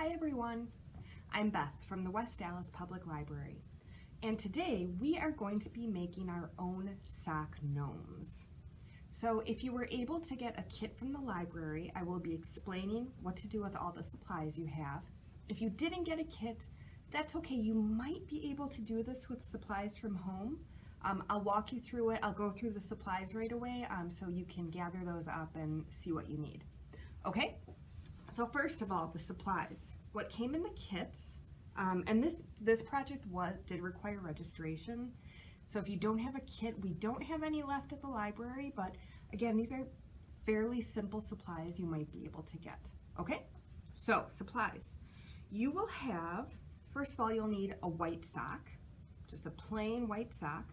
Hi everyone, I'm Beth from the West Dallas Public Library, and today we are going to be making our own sock gnomes. So if you were able to get a kit from the library, I will be explaining what to do with all the supplies you have. If you didn't get a kit, that's okay. You might be able to do this with supplies from home. I'll walk you through it. I'll go through the supplies right away so you can gather those up and see what you need. Okay? So first of all, the supplies. What came in the kits, and this project did require registration. So if you don't have a kit, we don't have any left at the library, but again, these are fairly simple supplies you might be able to get. Okay? So supplies. You will have, first of all, you'll need a white sock, just a plain white sock.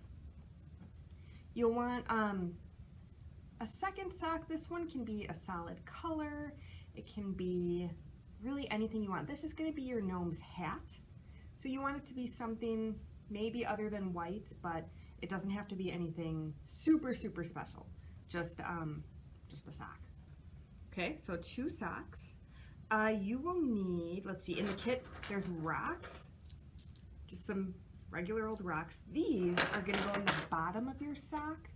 You'll want a second sock. This one can be a solid color. It can be really anything you want. This is going to be your gnome's hat. So you want it to be something maybe other than white, but it doesn't have to be anything super, super special. Just a sock. Okay, so 2 socks. You will need, let's see, in the kit there's rocks, just some regular old rocks. These are going to go in the bottom of your sock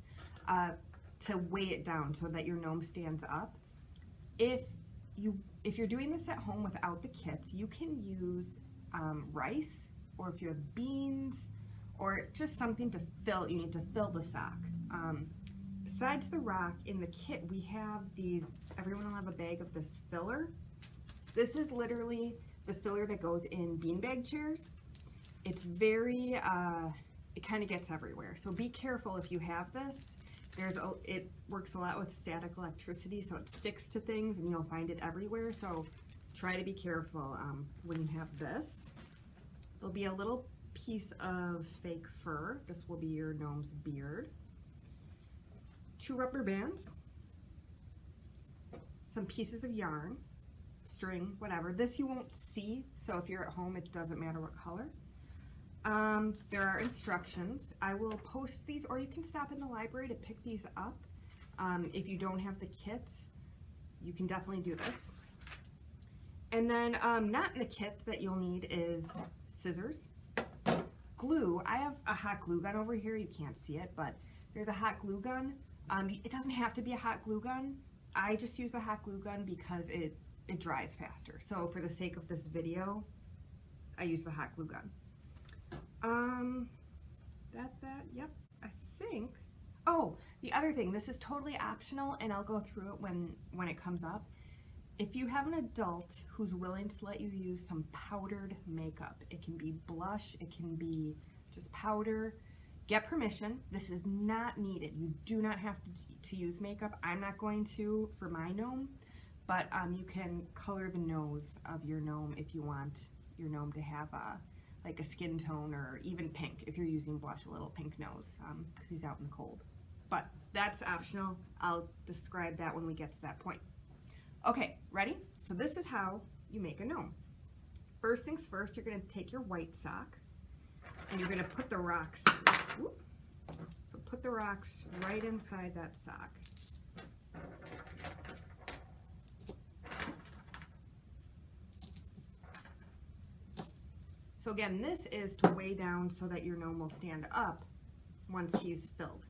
to weigh it down so that your gnome stands up. If you're doing this at home without the kit, you can use rice, or if you have beans, or just something to fill. You need to fill the sock. Besides the rock, in the kit we have these, everyone will have a bag of this filler. This is literally the filler that goes in beanbag chairs. It's very, it kind of gets everywhere. So be careful if you have this. It works a lot with static electricity, so it sticks to things and you'll find it everywhere. So try to be careful when you have this. There'll be a little piece of fake fur. This will be your gnome's beard. 2 rubber bands. Some pieces of yarn, string, whatever. This you won't see, so if you're at home, it doesn't matter what color. There are instructions. I will post these, or you can stop in the library to pick these up. If you don't have the kit, you can definitely do this. And then not in the kit that you'll need is scissors, glue. I have a hot glue gun over here. You can't see it, but there's a hot glue gun. It doesn't have to be a hot glue gun. I just use the hot glue gun because it dries faster. So for the sake of this video, I use the hot glue gun. Yep, I think. Oh, the other thing, this is totally optional and I'll go through it when it comes up. If you have an adult who's willing to let you use some powdered makeup, it can be blush, it can be just powder, get permission. This is not needed. You do not have to use makeup. I'm not going to for my gnome, but you can color the nose of your gnome if you want your gnome to have like a skin tone, or even pink if you're using blush, a little pink nose because he's out in the cold. But that's optional. I'll describe that when we get to that point. Okay, ready? So this is how you make a gnome. First things first, you're going to take your white sock and you're going to put the rocks, so put the rocks right inside that sock. So again, this is to weigh down so that your gnome will stand up once he's filled.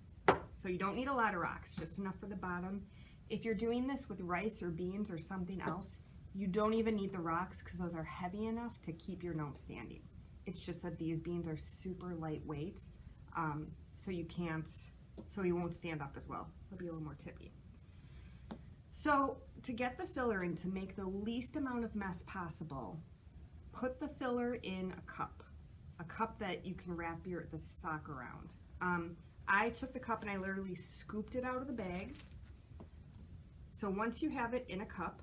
So you don't need a lot of rocks, just enough for the bottom. If you're doing this with rice or beans or something else, you don't even need the rocks because those are heavy enough to keep your gnome standing. It's just that these beans are super lightweight, so you won't stand up as well. It'll be a little more tippy. So to get the filler in, to make the least amount of mess possible, put the filler in a cup that you can wrap the sock around. I took the cup and I literally scooped it out of the bag. So once you have it in a cup,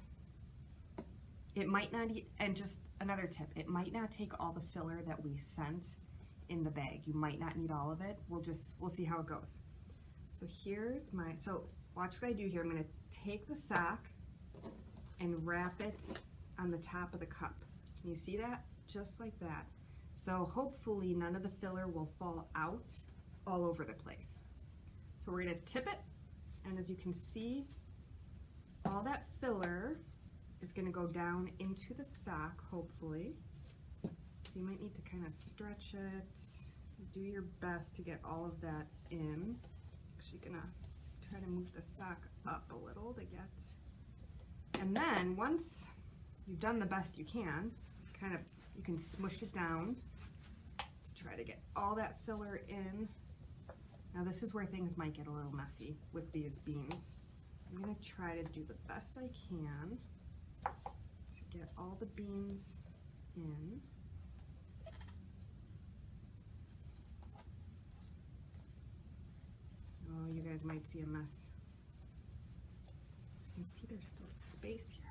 it might not, and just another tip, it might not take all the filler that we sent in the bag. You might not need all of it. We'll see how it goes. So so watch what I do here. I'm gonna take the sock and wrap it on the top of the cup. You see that? Just like that. So hopefully none of the filler will fall out all over the place. So we're going to tip it, and as you can see, all that filler is going to go down into the sock, hopefully. So you might need to kind of stretch it. Do your best to get all of that in. Actually gonna try to move the sock up a little to get. And then once you've done the best you can, you can smush it down to try to get all that filler in. Now this is where things might get a little messy with these beans. I'm gonna try to do the best I can to get all the beans in. Oh, you guys might see a mess. You can see there's still space here.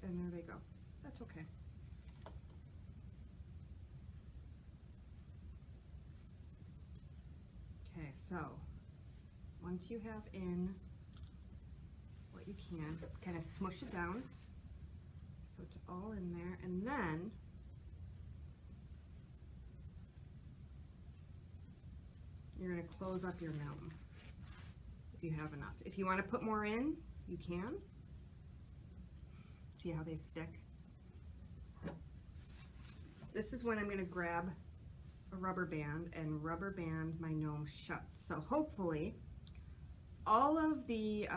And there they go. That's okay. Okay, so once you have in what you can, kind of smush it down so it's all in there, and then you're going to close up your gnome if you have enough. If you want to put more in, you can. See how they stick? This is when I'm going to grab a rubber band and rubber band my gnome shut. So hopefully all of the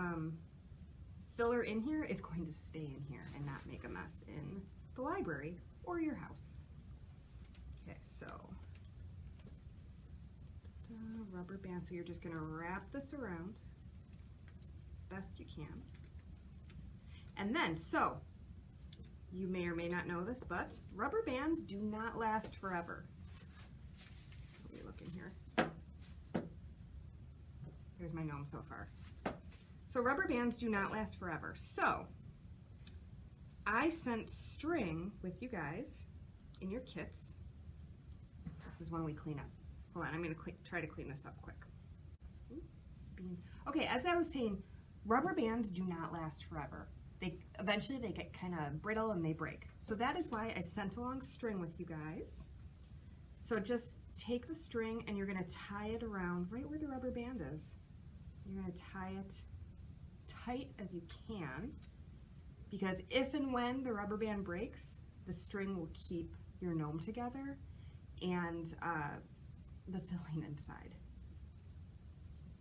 filler in here is going to stay in here and not make a mess in the library or your house. Okay, so rubber band. So you're just going to wrap this around best you can. And then, so you may or may not know this, but rubber bands do not last forever. Let me look in here. There's my gnome so far. So rubber bands do not last forever. So I sent string with you guys in your kits. This is when we clean up. Hold on, I'm going to try to clean this up quick. Okay, as I was saying, rubber bands do not last forever. Eventually they get kind of brittle and they break. So that is why I sent along string with you guys. So just take the string and you're going to tie it around right where the rubber band is. You're going to tie it as tight as you can, because if and when the rubber band breaks, the string will keep your gnome together and the filling inside.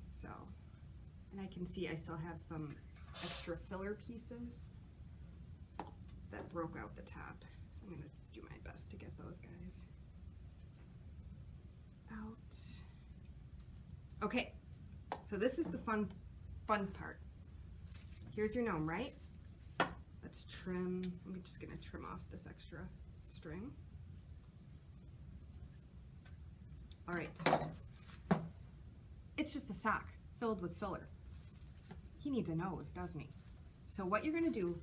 So, and I can see I still have some extra filler pieces that broke out the top. So I'm going to do my best to get those guys out. Okay, so this is the fun part. Here's your gnome, right? Let's trim. I'm just going to trim off this extra string. All right. It's just a sock filled with filler. He needs a nose, doesn't he? So what you're going to do,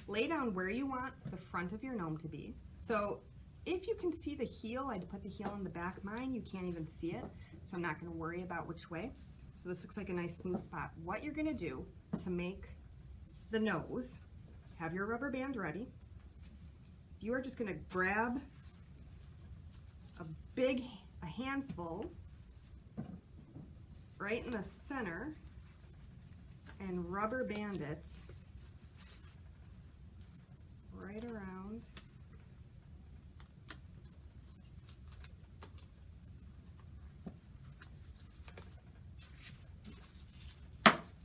lay down where you want the front of your gnome to be. So if you can see the heel, I'd put the heel in the back. Mine, you can't even see it, so I'm not going to worry about which way. So this looks like a nice smooth spot. What you're going to do to make the nose, have your rubber band ready. You are just going to grab a handful right in the center and rubber band it right around.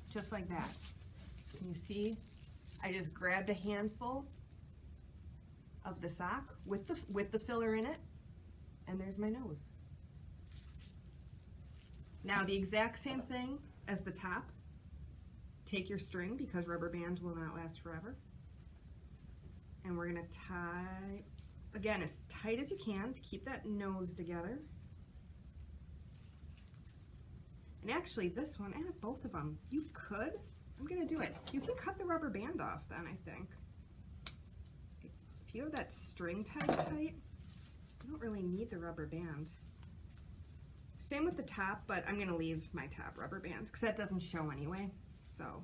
Just like that. Can you see? I just grabbed a handful of the sock with the filler in it, and there's my nose. Now the exact same thing as the top. Take your string, because rubber bands will not last forever. And we're going to tie, again, as tight as you can to keep that nose together. And actually this one, and both of them, you could, I'm going to do it. You can cut the rubber band off then, I think. If you have that string tied tight, you don't really need the rubber band. Same with the top, but I'm going to leave my top rubber band because that doesn't show anyway, so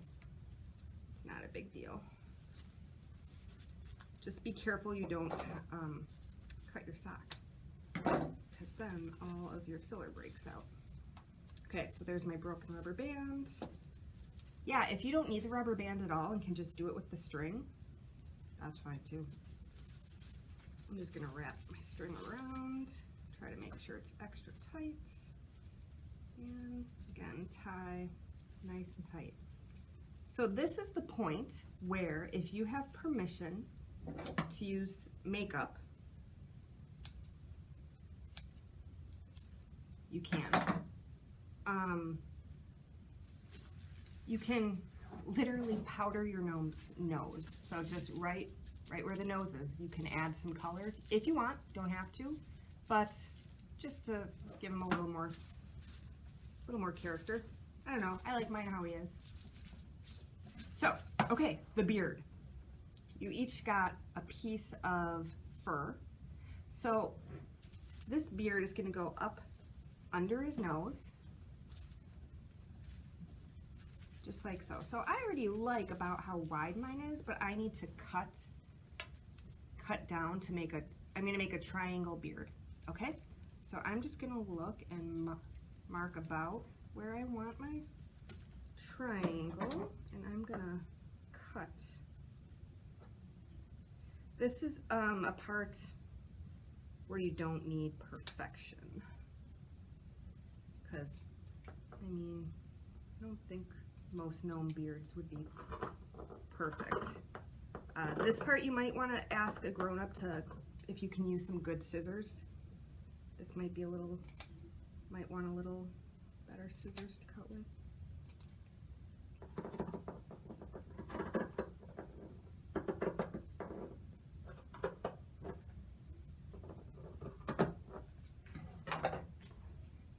it's not a big deal. Just be careful you don't cut your sock. because then all of your filler breaks out. Okay, so there's my broken rubber band. Yeah, if you don't need the rubber band at all and can just do it with the string, that's fine too. I'm just gonna wrap my string around, try to make sure it's extra tight, and again, tie nice and tight. So this is the point where if you have permission to use makeup, you can. You can literally powder your gnome's nose. So just right where the nose is, you can add some color if you want. Don't have to, but just to give him a little more character. I don't know. I like mine how he is. So, okay, the beard. You each got a piece of fur. So this beard is going to go up under his nose, just like so. So I already like about how wide mine is, but I need to cut down to make I'm going to make a triangle beard, okay? So I'm just going to look and mark about where I want my triangle, and I'm going to cut. This is a part where you don't need perfection, because I mean, I don't think most gnome beards would be perfect. This part you might want to ask a grown-up if you can use some good scissors. This might be might want a little better scissors to cut with.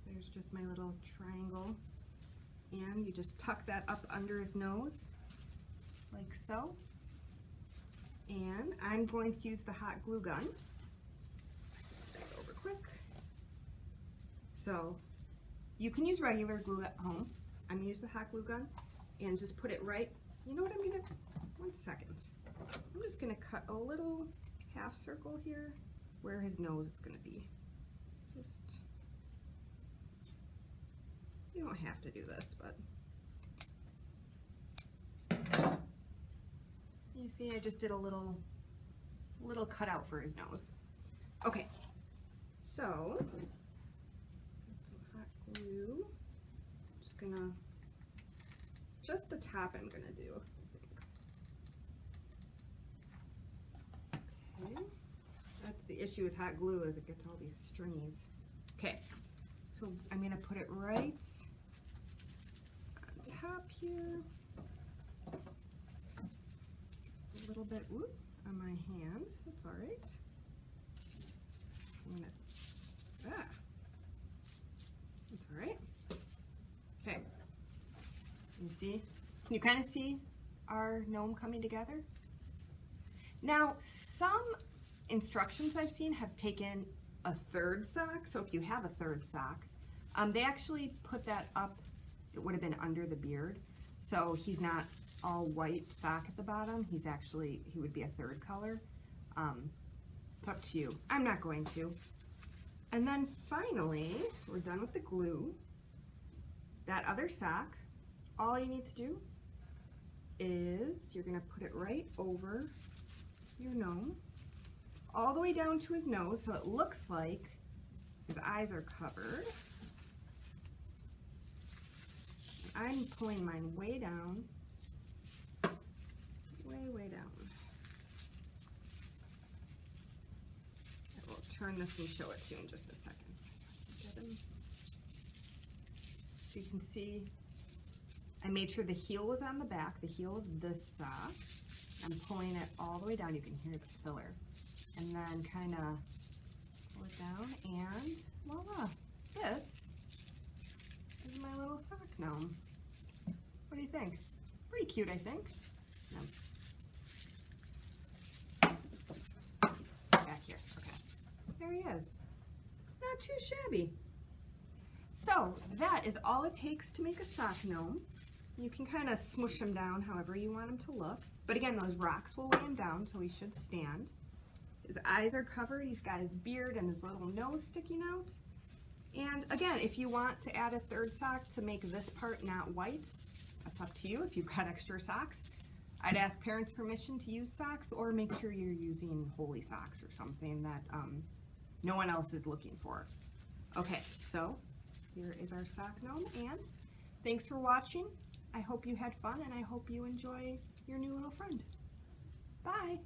There's just my little triangle, and you just tuck that up under his nose like so. And I'm going to use the hot glue gun. Bring it over quick. So you can use regular glue at home. I'm gonna use the hot glue gun and just put it right. You know what I'm gonna, 1 second. I'm just gonna cut a little half circle here where his nose is gonna be. Just, you don't have to do this, but you see, I just did a little cutout for his nose. Okay, so some hot glue. Just gonna, just the top I'm gonna do, I think. Okay, that's the issue with hot glue, is it gets all these stringies. Okay, so I'm gonna put it right on top here. A little bit on my hand. That's all right. So I'm gonna, that's all right. Okay. You see? Can you kind of see our gnome coming together? Now, some instructions I've seen have taken a third sock. So if you have a third sock, they actually put that up. It would have been under the beard. So he's not all white sock at the bottom. He would be a third color. It's up to you. I'm not going to. And then finally, so we're done with the glue. That other sock, all you need to do is you're gonna put it right over your gnome, all the way down to his nose, so it looks like his eyes are covered. I'm pulling mine way down. Way down. I will turn this and show it to you in just a second. So you can see I made sure the heel was on the back, the heel of this sock. I'm pulling it all the way down. You can hear the filler. And then kind of pull it down, and voila, this is my little sock gnome. What do you think? Pretty cute, I think. No. Back here, okay. There he is. Not too shabby. So that is all it takes to make a sock gnome. You can kind of smush him down however you want him to look. But again, those rocks will weigh him down, so he should stand. His eyes are covered. He's got his beard and his little nose sticking out. And again, if you want to add a third sock to make this part not white, that's up to you if you've got extra socks. I'd ask parents' permission to use socks, or make sure you're using holy socks or something that no one else is looking for. Okay, so here is our sock gnome, and thanks for watching. I hope you had fun, and I hope you enjoy your new little friend. Bye!